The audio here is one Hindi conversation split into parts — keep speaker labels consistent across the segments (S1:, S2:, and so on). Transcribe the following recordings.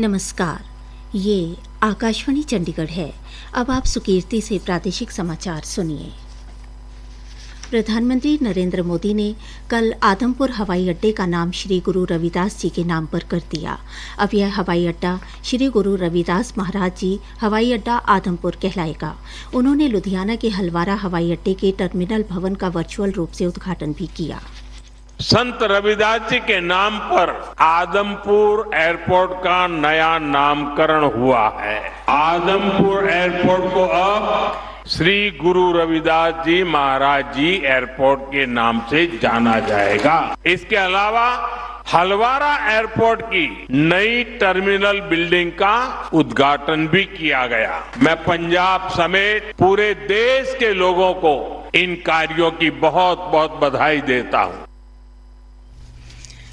S1: नमस्कार, ये आकाशवाणी चंडीगढ़ है। अब आप सुकीर्ति से प्रादेशिक समाचार सुनिए। प्रधानमंत्री नरेंद्र मोदी ने कल आदमपुर हवाई अड्डे का नाम श्री गुरु रविदास जी के नाम पर कर दिया। अब यह हवाई अड्डा श्री गुरु रविदास महाराज जी हवाई अड्डा आदमपुर कहलाएगा। उन्होंने लुधियाना के हलवारा हवाई अड्डे के टर्मिनल भवन का वर्चुअल रूप से उद्घाटन भी किया।
S2: संत रविदास जी के नाम पर आदमपुर एयरपोर्ट का नया नामकरण हुआ है। आदमपुर एयरपोर्ट को अब श्री गुरु रविदास जी महाराज जी एयरपोर्ट के नाम से जाना जाएगा। इसके अलावा हलवारा एयरपोर्ट की नई टर्मिनल बिल्डिंग का उद्घाटन भी किया गया। मैं पंजाब समेत पूरे देश के लोगों को इन कार्यों की बहुत बहुत बधाई देता हूं।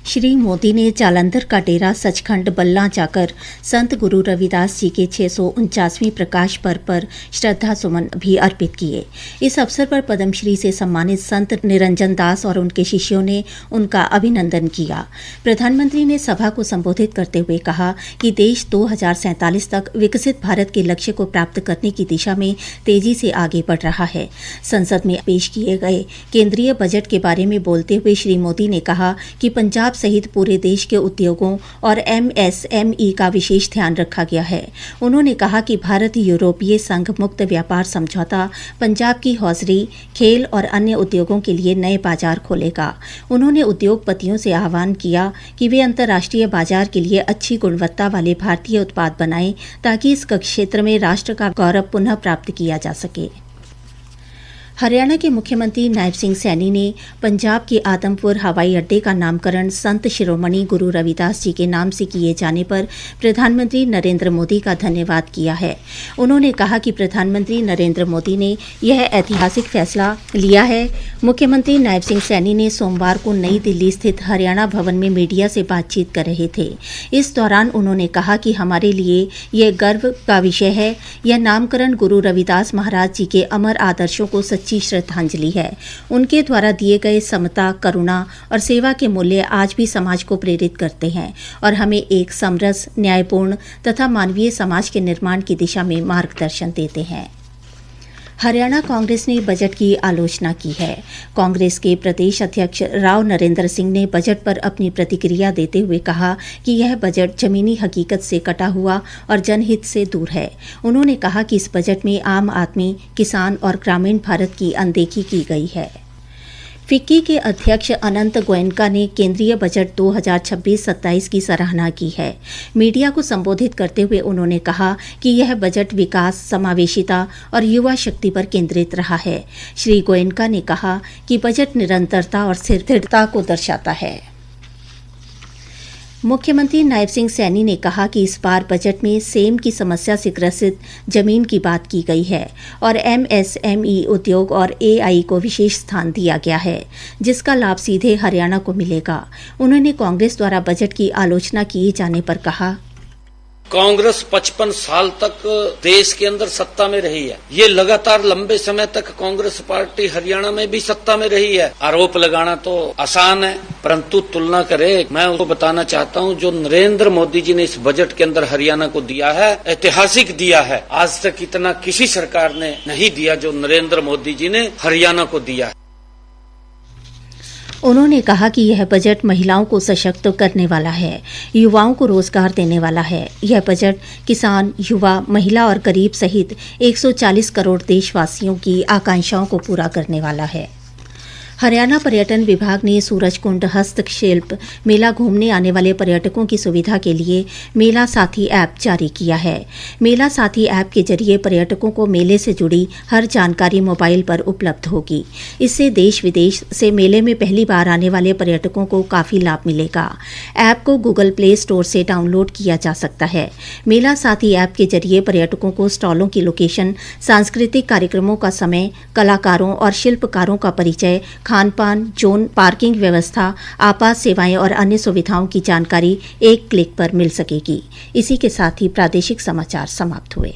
S1: श्री मोदी ने जालंधर का डेरा सचखंड बल्ला जाकर संत गुरु रविदास जी के 649वें प्रकाश पर्व पर श्रद्धा सुमन भी अर्पित किए। इस अवसर पर पद्मश्री से सम्मानित संत निरंजन दास और उनके शिष्यों ने उनका अभिनंदन किया। प्रधानमंत्री ने सभा को संबोधित करते हुए कहा कि देश 2047 तक विकसित भारत के लक्ष्य को प्राप्त करने की दिशा में तेजी से आगे बढ़ रहा है। संसद में पेश किए गए केंद्रीय बजट के बारे में बोलते हुए श्री मोदी ने कहा कि पंजाब सहित पूरे देश के उद्योगों और MSME का विशेष ध्यान रखा गया है। उन्होंने कहा कि भारत यूरोपीय संघ मुक्त व्यापार समझौता पंजाब की हौजरी, खेल और अन्य उद्योगों के लिए नए बाजार खोलेगा। उन्होंने उद्योगपतियों से आह्वान किया कि वे अंतर्राष्ट्रीय बाजार के लिए अच्छी गुणवत्ता वाले भारतीय उत्पाद बनाएं ताकि इस क्षेत्र में राष्ट्र का गौरव पुनः प्राप्त किया जा सके। हरियाणा के मुख्यमंत्री नायब सिंह सैनी ने पंजाब के आदमपुर हवाई अड्डे का नामकरण संत शिरोमणि गुरु रविदास जी के नाम से किए जाने पर प्रधानमंत्री नरेंद्र मोदी का धन्यवाद किया है। उन्होंने कहा कि प्रधानमंत्री नरेंद्र मोदी ने यह ऐतिहासिक फैसला लिया है। मुख्यमंत्री नायब सिंह सैनी ने सोमवार को नई दिल्ली स्थित हरियाणा भवन में मीडिया से बातचीत कर रहे थे। इस दौरान उन्होंने कहा कि हमारे लिए यह गर्व का विषय है। यह नामकरण गुरु रविदास महाराज जी के अमर आदर्शों को सच्ची श्रद्धांजलि है। उनके द्वारा दिए गए समता, करुणा और सेवा के मूल्य आज भी समाज को प्रेरित करते हैं और हमें एक समरस, न्यायपूर्ण तथा मानवीय समाज के निर्माण की दिशा में मार्गदर्शन देते हैं। हरियाणा कांग्रेस ने बजट की आलोचना की है। कांग्रेस के प्रदेश अध्यक्ष राव नरेंद्र सिंह ने बजट पर अपनी प्रतिक्रिया देते हुए कहा कि यह बजट जमीनी हकीकत से कटा हुआ और जनहित से दूर है। उन्होंने कहा कि इस बजट में आम आदमी, किसान और ग्रामीण भारत की अनदेखी की गई है। फिक्की के अध्यक्ष अनंत गोयनका ने केंद्रीय बजट 2026-27 की सराहना की है। मीडिया को संबोधित करते हुए उन्होंने कहा कि यह बजट विकास, समावेशिता और युवा शक्ति पर केंद्रित रहा है। श्री गोयनका ने कहा कि बजट निरंतरता और स्थिरता को दर्शाता है। मुख्यमंत्री नायब सिंह सैनी ने कहा कि इस बार बजट में सेम की समस्या से ग्रसित जमीन की बात की गई है और MSME उद्योग और AI को विशेष स्थान दिया गया है, जिसका लाभ सीधे हरियाणा को मिलेगा। उन्होंने कांग्रेस द्वारा बजट की आलोचना किए जाने पर कहा,
S3: कांग्रेस 55 साल तक देश के अंदर सत्ता में रही है। ये लगातार लंबे समय तक कांग्रेस पार्टी हरियाणा में भी सत्ता में रही है। आरोप लगाना तो आसान है, परंतु तुलना करे, मैं उसको बताना चाहता हूं, जो नरेंद्र मोदी जी ने इस बजट के अंदर हरियाणा को दिया है, ऐतिहासिक दिया है। आज तक इतना किसी सरकार ने नहीं दिया जो नरेंद्र मोदी जी ने हरियाणा को दिया है।
S1: उन्होंने कहा कि यह बजट महिलाओं को सशक्त करने वाला है, युवाओं को रोजगार देने वाला है। यह बजट किसान, युवा, महिला और गरीब सहित 140 करोड़ देशवासियों की आकांक्षाओं को पूरा करने वाला है। हरियाणा पर्यटन विभाग ने सूरजकुंड हस्तशिल्प मेला घूमने आने वाले पर्यटकों की सुविधा के लिए मेला साथी ऐप जारी किया है। मेला साथी ऐप के जरिए पर्यटकों को मेले से जुड़ी हर जानकारी मोबाइल पर उपलब्ध होगी। इससे देश विदेश से मेले में पहली बार आने वाले पर्यटकों को काफी लाभ मिलेगा। ऐप को गूगल प्ले स्टोर से डाउनलोड किया जा सकता है। मेला साथी ऐप के जरिए पर्यटकों को स्टॉलों की लोकेशन, सांस्कृतिक कार्यक्रमों का समय, कलाकारों और शिल्पकारों का परिचय, खान-पान, जोन, पार्किंग व्यवस्था, आपात सेवाएं और अन्य सुविधाओं की जानकारी एक क्लिक पर मिल सकेगी। इसी के साथ ही प्रादेशिक समाचार समाप्त हुए।